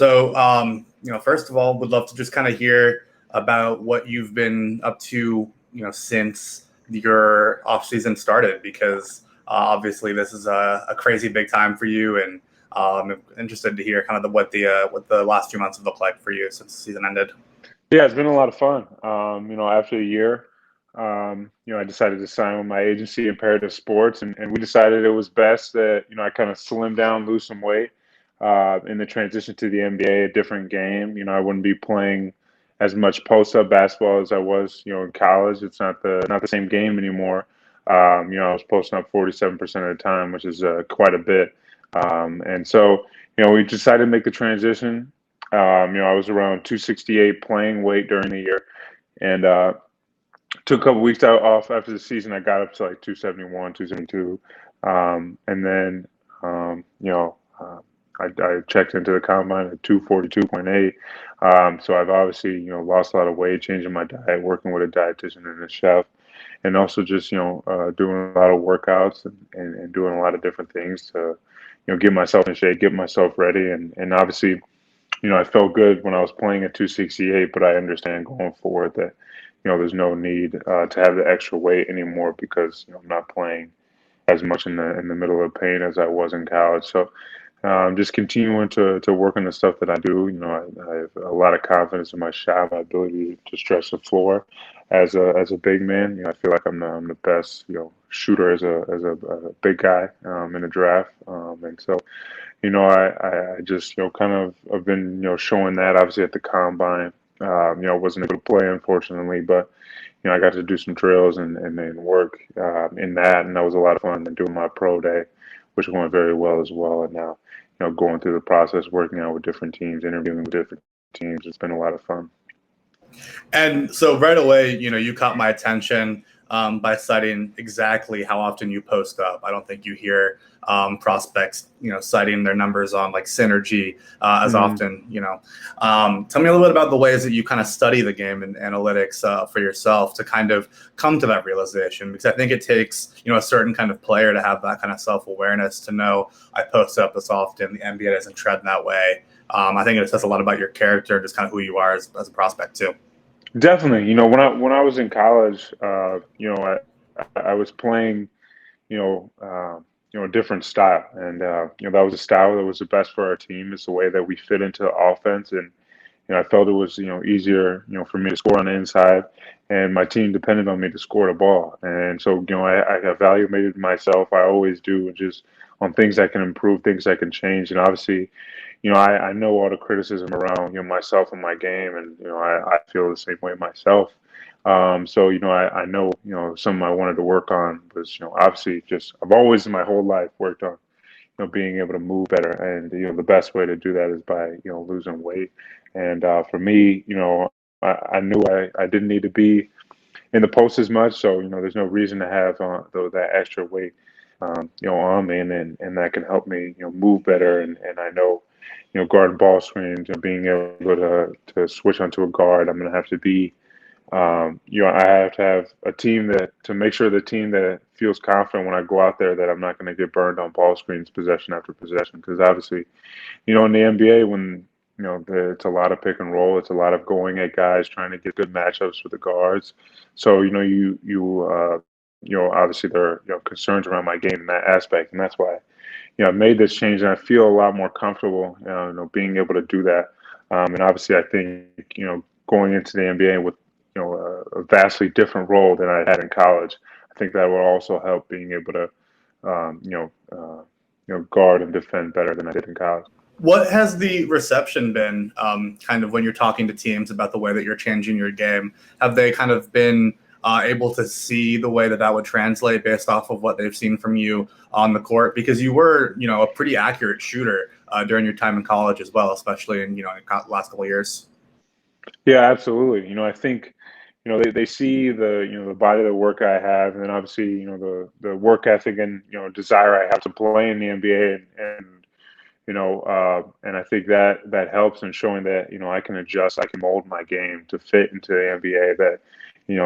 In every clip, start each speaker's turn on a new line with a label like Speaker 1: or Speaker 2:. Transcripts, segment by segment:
Speaker 1: So, first of all, would love to just kind of hear about what you've been up to, since your off season started, because obviously this is a crazy big time for you, and I'm interested to hear kind of what the last few months have looked like for you since the season ended.
Speaker 2: Yeah, it's been a lot of fun. After a year, I decided to sign with my agency, Imperative Sports, and we decided it was best that, I kind of slim down, lose some weight in the transition to the NBA, a different game. I wouldn't be playing as much post-up basketball as I was, in college. It's not the same game anymore. I was posting up 47% of the time, which is quite a bit. And so, we decided to make the transition. I was around 268 playing weight during the year, and took a couple weeks out off after the season. I got up to like 271, 272, and then I checked into the combine at 242.8. So I've obviously lost a lot of weight, changing my diet, working with a dietitian and a chef, and also just doing a lot of workouts and doing a lot of different things to get myself in shape, get myself ready, and obviously I felt good when I was playing at 268, but I understand going forward that, there's no need to have the extra weight anymore because I'm not playing as much in the middle of the paint as I was in college. So just continuing to work on the stuff that I do. I have a lot of confidence in my shot, my ability to stretch the floor as a big man. I feel like I'm the best shooter as a big guy in the draft, and so I just, kind of have been, showing that obviously at the combine. I wasn't able to play, unfortunately, but, I got to do some drills and then work in that. And that was a lot of fun. And doing my pro day, which went very well as well. And now, going through the process, working out with different teams, interviewing with different teams, it's been a lot of fun.
Speaker 1: And so right away, you caught my attention by citing exactly how often you post up. I don't think you hear prospects, citing their numbers on like synergy as
Speaker 2: Mm-hmm.
Speaker 1: often. Tell me a little bit about the ways that you kind of study the game and analytics for yourself to kind of come to that realization. Because I think it takes, a certain kind of player to have that kind of self-awareness to know I post up this often. The NBA doesn't tread that way. I think it says a lot about your character and just kind of who you are as a prospect too.
Speaker 2: Definitely. When I was in college, I was playing, a different style, and that was a style that was the best for our team. It's the way that we fit into the offense, and I felt it was easier for me to score on the inside, and my team depended on me to score the ball. And so I evaluated myself. I always do, just on things I can improve, things I can change, and obviously I know all the criticism around, myself and my game, and, I feel the same way myself. So, I know, something I wanted to work on was, obviously just, I've always in my whole life worked on, being able to move better. And, the best way to do that is by, losing weight. And for me, I knew I didn't need to be in the post as much. So, there's no reason to have that extra weight, on me, and that can help me, move better. And I know, guarding ball screens and being able to switch onto a guard, I'm going to have to be, I have to have a team that to make sure the team that feels confident when I go out there that I'm not going to get burned on ball screens possession after possession. Because obviously, in the NBA, when it's a lot of pick and roll, it's a lot of going at guys trying to get good matchups with the guards. So obviously there are concerns around my game in that aspect, and that's why I made this change, and I feel a lot more comfortable, being able to do that. And obviously, I think going into the NBA with a vastly different role than I had in college, I think that will also help being able to um, you know guard and defend better than I did in college.
Speaker 1: What has the reception been, kind of when you're talking to teams about the way that you're changing your game? Have they kind of been able to see the way that that would translate based off of what they've seen from you on the court? Because you were, a pretty accurate shooter during your time in college as well, especially in, in the last couple of years.
Speaker 2: Yeah, absolutely. I think, they see the body of the work I have, and then obviously, the work ethic and, desire I have to play in the NBA, and I think that helps in showing that, I can adjust, I can mold my game to fit into the NBA. That,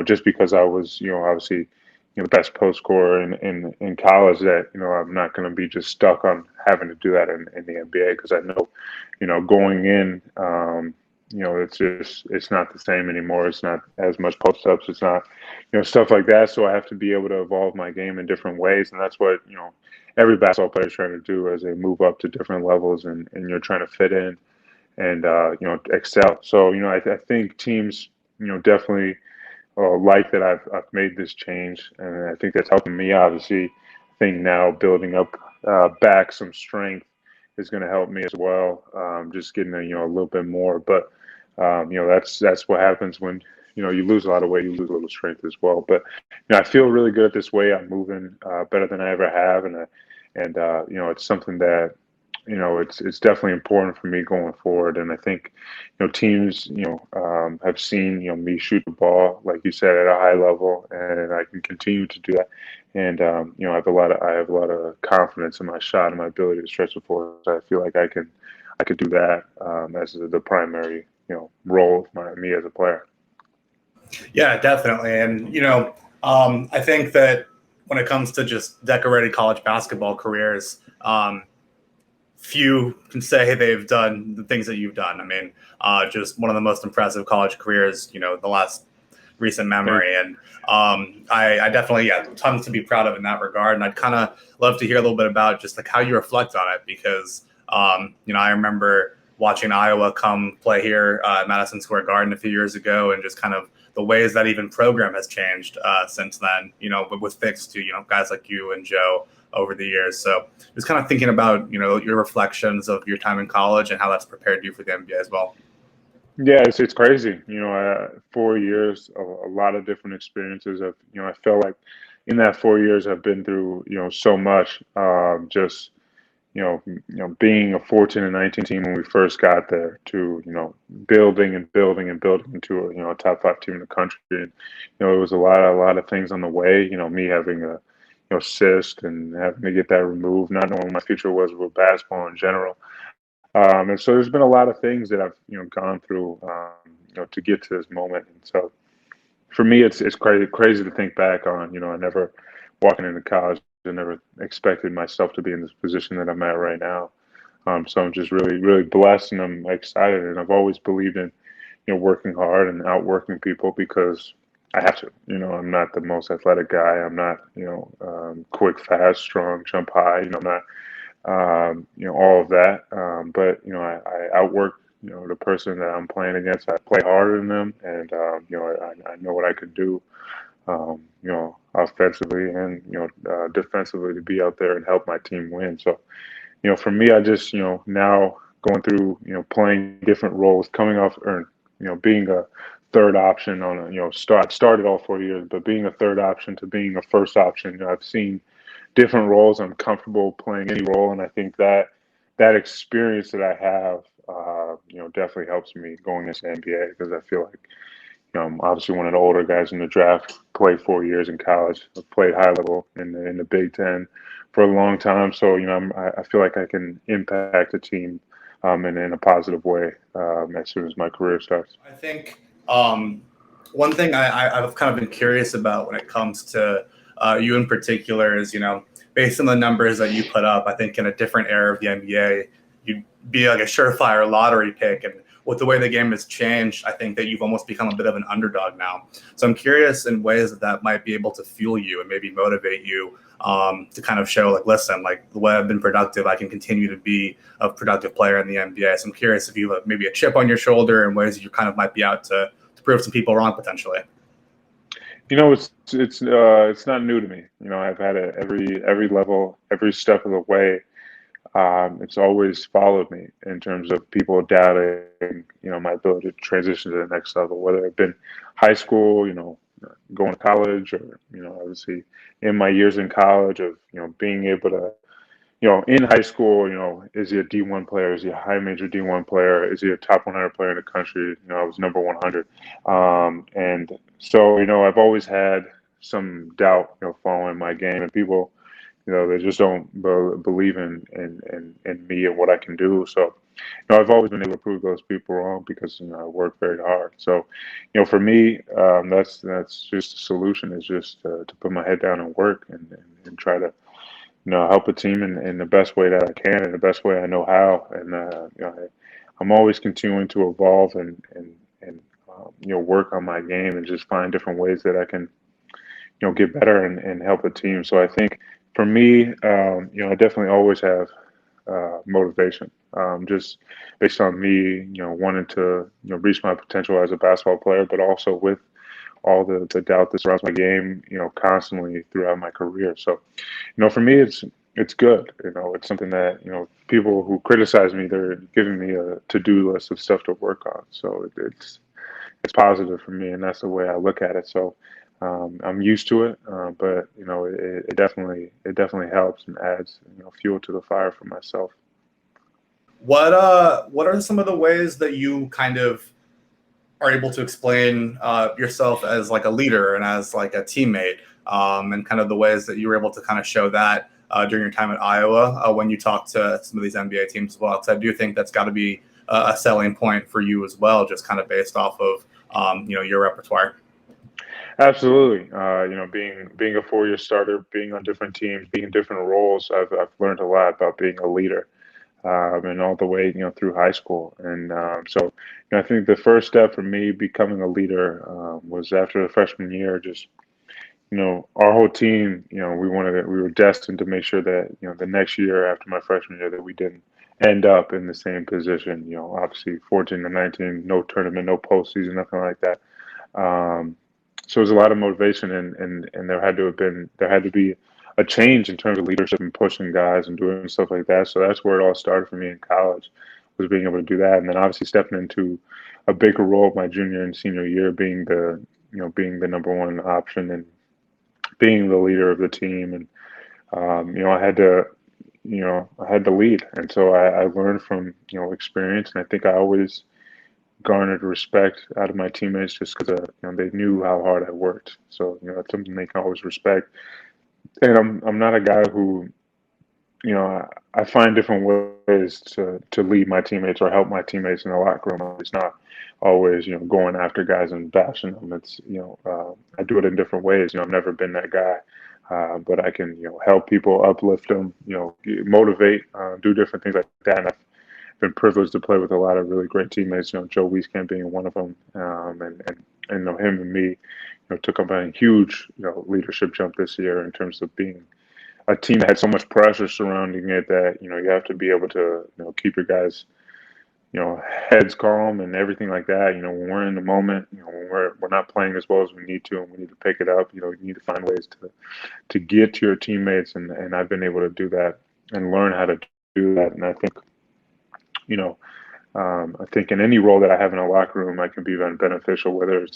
Speaker 2: just because I was, obviously, the best post scorer in college, that I'm not going to be just stuck on having to do that in the NBA, because I know going in, it's not the same anymore. It's not as much post ups. It's not stuff like that. So I have to be able to evolve my game in different ways, and that's what every basketball player is trying to do as they move up to different levels, and you're trying to fit in and excel. So I think teams definitely like that I've made this change, and I think that's helping me. Obviously, I think now building up back some strength is going to help me as well. Just getting a little bit more, but that's what happens when you lose a lot of weight, you lose a little strength as well. But I feel really good this way. I'm moving better than I ever have, and it's something that it's definitely important for me going forward. And I think teams have seen me shoot the ball, like you said, at a high level, and I can continue to do that. And I have a lot of confidence in my shot and my ability to stretch the floor. So I feel like I could do that as the primary role of me as a player.
Speaker 1: Yeah, definitely. And, I think that when it comes to just decorated college basketball careers, few can say they've done the things that you've done. I mean, just one of the most impressive college careers, the last recent
Speaker 2: Thank
Speaker 1: memory. And I definitely, yeah, tons to be proud of in that regard. And I'd kind of love to hear a little bit about just like how you reflect on it, because, I remember watching Iowa come play here at Madison Square Garden a few years ago, and just kind of the ways that even program has changed since then, with thanks to, guys like you and Joe over the years. So just kind of thinking about, your reflections of your time in college and how that's prepared you for the NBA as well.
Speaker 2: Yeah, it's crazy. 4 years, a lot of different experiences. I felt like in that 4 years, I've been through so much. Just being a 14 and 19 team when we first got there, to building and building and building into a top five team in the country. And it was a lot of things on the way. Me having a cyst and having to get that removed, not knowing what my future was with basketball in general. And so there's been a lot of things that I've gone through to get to this moment. And so for me, it's crazy to think back on. I never walking into college, I never expected myself to be in this position that I'm at right now. So I'm just really really blessed, and I'm excited. And I've always believed in working hard and outworking people, because I have to. I'm not the most athletic guy. I'm not quick, fast, strong, jump high. I'm not all of that. But I outwork the person that I'm playing against. I play harder than them, and I know what I could do. Offensively and defensively, to be out there and help my team win. So for me, I just now going through playing different roles, coming off or being a third option on a started all 4 years, but being a third option to being a first option. I've seen different roles. I'm comfortable playing any role, and I think that experience that I have, definitely helps me going into the NBA, because I feel like I'm obviously one of the older guys in the draft. Played 4 years in college. I've played high level in the Big Ten for a long time, so I feel like I can impact a team in a positive way as soon as my career starts.
Speaker 1: I think one thing I've kind of been curious about when it comes to you in particular is, based on the numbers that you put up, I think in a different era of the NBA, you'd be like a surefire lottery pick. And with the way the game has changed, I think that you've almost become a bit of an underdog now. So I'm curious in ways that might be able to fuel you and maybe motivate you to kind of show, like, listen, like the way I've been productive, I can continue to be a productive player in the NBA. So I'm curious if you have maybe a chip on your shoulder in ways that you kind of might be out to prove some people wrong potentially.
Speaker 2: It's not new to me. I've had it every level, every step of the way. It's always followed me in terms of people doubting, my ability to transition to the next level, whether it been high school, going to college, or, obviously in my years in college of, being able to, in high school, is he a D1 player? Is he a high major D1 player? Is he a top 100 player in the country? I was number 100. And so, I've always had some doubt, following my game, and people they just don't believe in me and what I can do. So, I've always been able to prove those people wrong because I work very hard. So, for me, that's just the solution is just to put my head down and work and try to help a team in the best way that I can and the best way I know how. And I'm always continuing to evolve and work on my game and just find different ways that I can get better and help a team. So I think for me, I definitely always have motivation, just based on me, wanting to reach my potential as a basketball player, but also with all the doubt that surrounds my game, constantly throughout my career. So, for me, it's good. It's something that people who criticize me, they're giving me a to-do list of stuff to work on. So it's positive for me, and that's the way I look at it. So I'm used to it, but it definitely helps and adds fuel to the fire for myself.
Speaker 1: What are some of the ways that you kind of are able to explain yourself as like a leader and as like a teammate, and kind of the ways that you were able to kind of show that during your time at Iowa when you talk to some of these NBA teams as well? Because I do think that's got to be a selling point for you as well, just kind of based off of your repertoire.
Speaker 2: Absolutely. Being a 4-year starter, being on different teams, being in different roles, I've learned a lot about being a leader, and all the way through high school. And so I think the first step for me becoming a leader was after the freshman year. Just our whole team, we were destined to make sure that the next year after my freshman year that we didn't end up in the same position. Obviously 14 to 19, no tournament, no postseason, nothing like that. So it was a lot of motivation, and there had to be a change in terms of leadership and pushing guys and doing stuff like that. So that's where it all started for me in college, was being able to do that, and then obviously stepping into a bigger role my junior and senior year, being the number one option and being the leader of the team. And I had to lead, and so I learned from experience, and I think I always garnered respect out of my teammates just because they knew how hard I worked. So that's something they can always respect. And I'm not a guy who I find different ways to lead my teammates or help my teammates in the locker room. It's not always going after guys and bashing them. It's I do it in different ways. I've never been that guy. But I can, help people, uplift them, motivate, do different things like that. And I've been privileged to play with a lot of really great teammates. Joe Wieskamp being one of them, and him and me, took up a huge leadership jump this year in terms of being a team that had so much pressure surrounding it that you have to be able to keep your guys heads calm and everything like that. When we're in the moment, when we're not playing as well as we need to, and we need to pick it up. You need to find ways to get to your teammates, and I've been able to do that and learn how to do that. And you know, I think in any role that I have in a locker room, I can be very beneficial, whether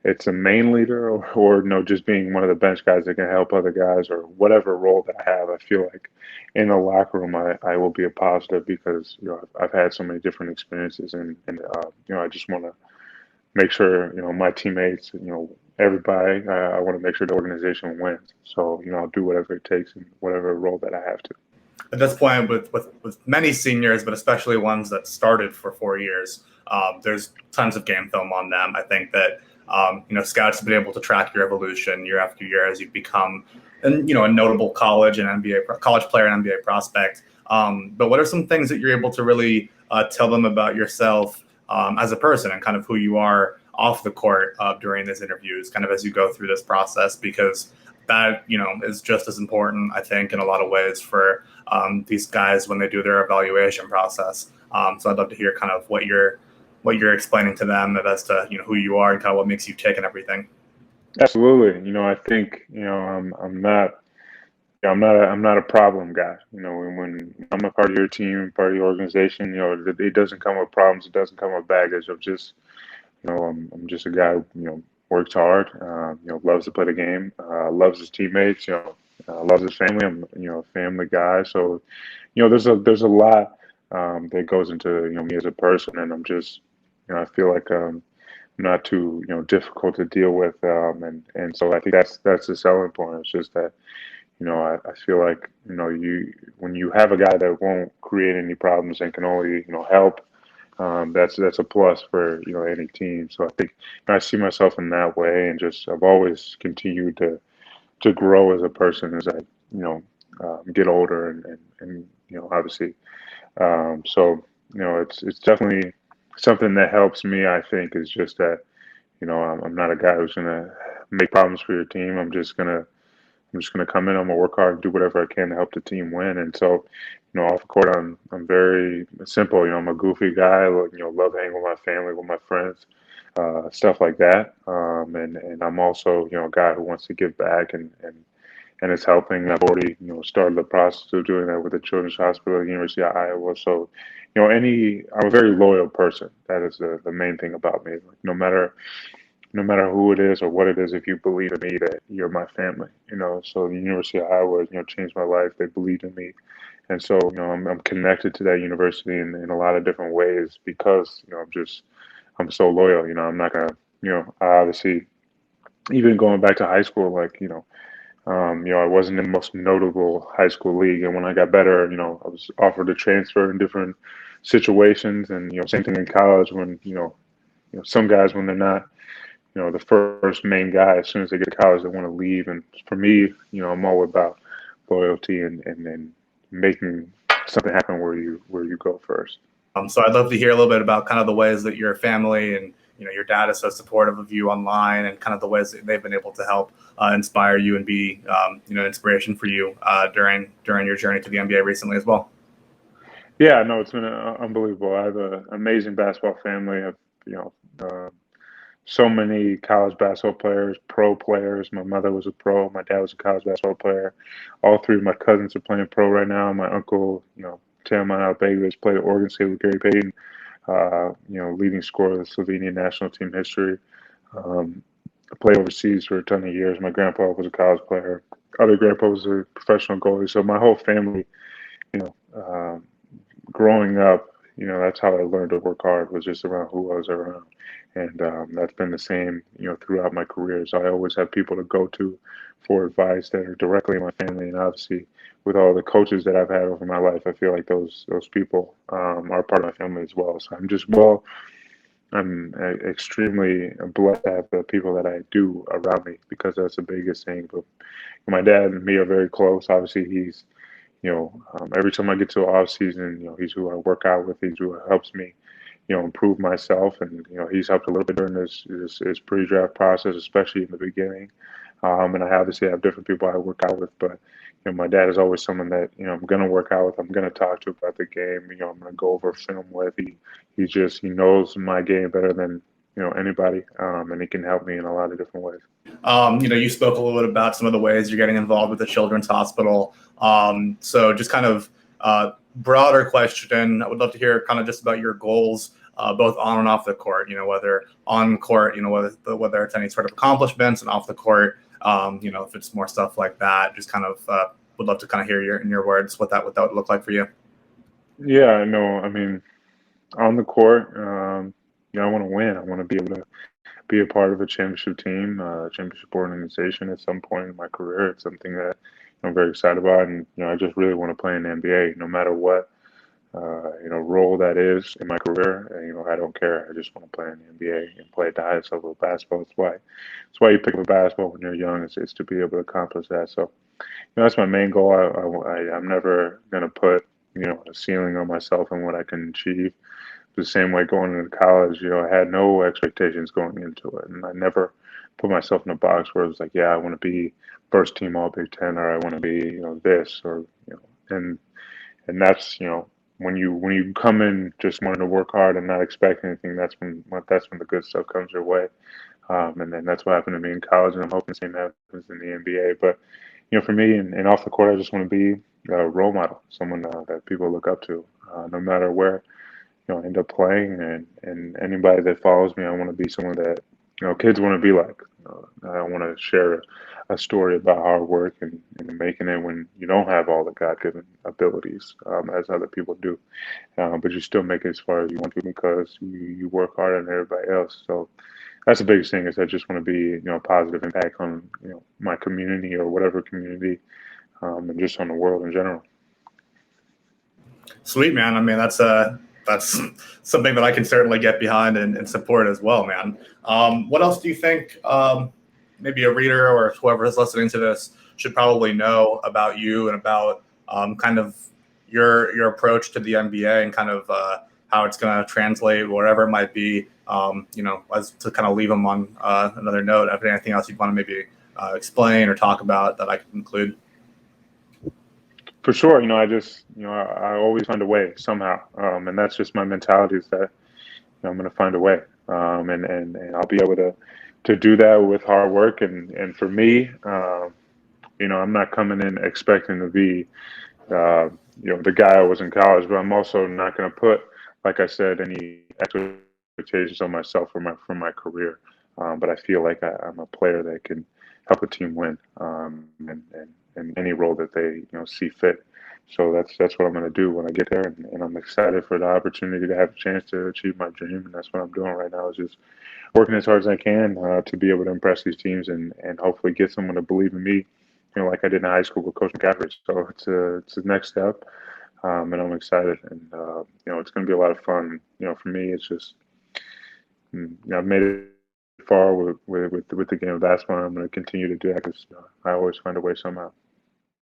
Speaker 2: it's a main leader or just being one of the bench guys that can help other guys or whatever role that I have. I feel like in a locker room, I will be a positive because I've had so many different experiences, and I just want to make sure my teammates, everybody, I want to make sure the organization wins. So I'll do whatever it takes in whatever role that I have to.
Speaker 1: At this point, with many seniors, but especially ones that started for 4 years, there's tons of game film on them. I think that scouts have been able to track your evolution year after year as you become, a notable college player and NBA prospect. But what are some things that you're able to really tell them about yourself as a person and kind of who you are off the court during these interviews, kind of as you go through this process? Because that is just as important, I think, in a lot of ways for these guys when they do their evaluation process. So I'd love to hear kind of what you're explaining to them as to who you are and kind of what makes you tick and everything.
Speaker 2: Absolutely. I think I'm not a problem guy. When I'm a part of your team, part of your organization, it doesn't come with problems. It doesn't come with baggage of just I'm just a guy who works hard, loves to play the game, loves his teammates, loves his family. I'm a family guy, so there's a lot that goes into me as a person, and I'm just I feel like not too difficult to deal with, and so I think that's the selling point. It's just that I feel like, you when you have a guy that won't create any problems and can only, help, that's a plus for, any team. So I think I see myself in that way, and just I've always continued to grow as a person as I, get older, and obviously, so it's definitely something that helps me. I think is just that, I'm not a guy who's gonna make problems for your team. I'm just gonna come in. I'm gonna work hard and do whatever I can to help the team win. And so, off the court, I'm very simple. I'm a goofy guy. Love hanging with my family, with my friends, stuff like that. And I'm also, a guy who wants to give back, and it's helping. I've already, started the process of doing that with the Children's Hospital at the University of Iowa. So, I'm a very loyal person. That is the main thing about me. Like, no matter who it is or what it is, if you believe in me, that you're my family. So the University of Iowa, changed my life. They believed in me, and so, I'm connected to that university in a lot of different ways because, I'm so loyal. I'm not gonna, obviously, even going back to high school, like, I wasn't in the most notable high school league, and when I got better, I was offered a transfer in different situations, and same thing in college when some guys, when they're not the first main guy, as soon as they get to college, they want to leave. And for me, I'm all about loyalty, and making something happen where you go first.
Speaker 1: So I'd love to hear a little bit about kind of the ways that your family and your dad is so supportive of you online, and kind of the ways that they've been able to help inspire you and be inspiration for you during your journey to the NBA recently as well.
Speaker 2: Yeah, no, it's been unbelievable. I have an amazing basketball family. I've you know so many college basketball players, pro players. My mother was a pro. My dad was a college basketball player. All three of my cousins are playing pro right now. My uncle, Tim Albegovich, played at Oregon State with Gary Payton. Leading scorer of the Slovenian national team history. I played overseas for a ton of years. My grandpa was a college player. Other grandpa was a professional goalie. So my whole family, you know, um, growing up, that's how I learned to work hard, was just around who I was around. And that's been the same, throughout my career. So I always have people to go to for advice that are directly in my family. And obviously, with all the coaches that I've had over my life, I feel like those people are part of my family as well. So I'm extremely blessed to have the people that I do around me, because that's the biggest thing. But my dad and me are very close. Obviously, he's every time I get to off season, he's who I work out with. He's who helps me, improve myself. And he's helped a little bit during this pre-draft process, especially in the beginning. And I obviously have different people I work out with, but my dad is always someone that I'm gonna work out with. I'm gonna talk to about the game. I'm gonna go over film with. He knows my game better than anybody, and he can help me in a lot of different ways.
Speaker 1: You spoke a little bit about some of the ways you're getting involved with the Children's Hospital. So just kind of broader question, I would love to hear kind of just about your goals, both on and off the court. Whether on court, whether it's any sort of accomplishments, and off the court, if it's more stuff like that. Just kind of would love to kind of hear in your words what that would look like for you.
Speaker 2: Yeah, no, I mean, on the court, I want to win. I want to be able to be a part of a championship team, championship organization at some point in my career. It's something that I'm very excited about, and I just really want to play in the NBA, no matter what role that is in my career. And, I don't care. I just want to play in the NBA and play at the highest level of basketball. That's why you pick up a basketball when you're young. It's to be able to accomplish that. So, that's my main goal. I'm never gonna put a ceiling on myself and what I can achieve. The same way going into college, I had no expectations going into it, and I never put myself in a box where it was like, yeah, I want to be first team All Big Ten, or I want to be, this, or and that's when you come in just wanting to work hard and not expect anything. That's when the good stuff comes your way, and then that's what happened to me in college, and I'm hoping the same happens in the NBA. But for me, and off the court, I just want to be a role model, someone that people look up to, no matter where end up playing, and anybody that follows me, I want to be someone that kids want to be like. I want to share a story about hard work, and making it when you don't have all the God-given abilities, as other people do, but you still make it as far as you want to, because you work harder than everybody else. So that's the biggest thing, is I just want to be a positive impact on my community, or whatever community and just on the world in general.
Speaker 1: Sweet, man. I mean, that's something that I can certainly get behind and support as well, man. What else do you think maybe a reader or whoever is listening to this should probably know about you and about kind of your approach to the NBA and kind of how it's going to translate, wherever it might be, as to kind of leave them on another note. If anything else you'd want to maybe explain or talk about that I could include.
Speaker 2: For sure, I always find a way somehow, and that's just my mentality is that I'm going to find a way, and I'll be able to do that with hard work. And for me, I'm not coming in expecting to be, the guy I was in college, but I'm also not going to put, like I said, any expectations on myself for my career. But I feel like I'm a player that can help a team win, and any role that they see fit. So that's what I'm going to do when I get there, and I'm excited for the opportunity to have a chance to achieve my dream, and that's what I'm doing right now is just working as hard as I can to be able to impress these teams and hopefully get someone to believe in me, like I did in high school with Coach McCaffrey. So it's the next step, and I'm excited, and it's going to be a lot of fun. For me, it's just I've made it far with the game of basketball. I'm going to continue to do that because I always find a way somehow.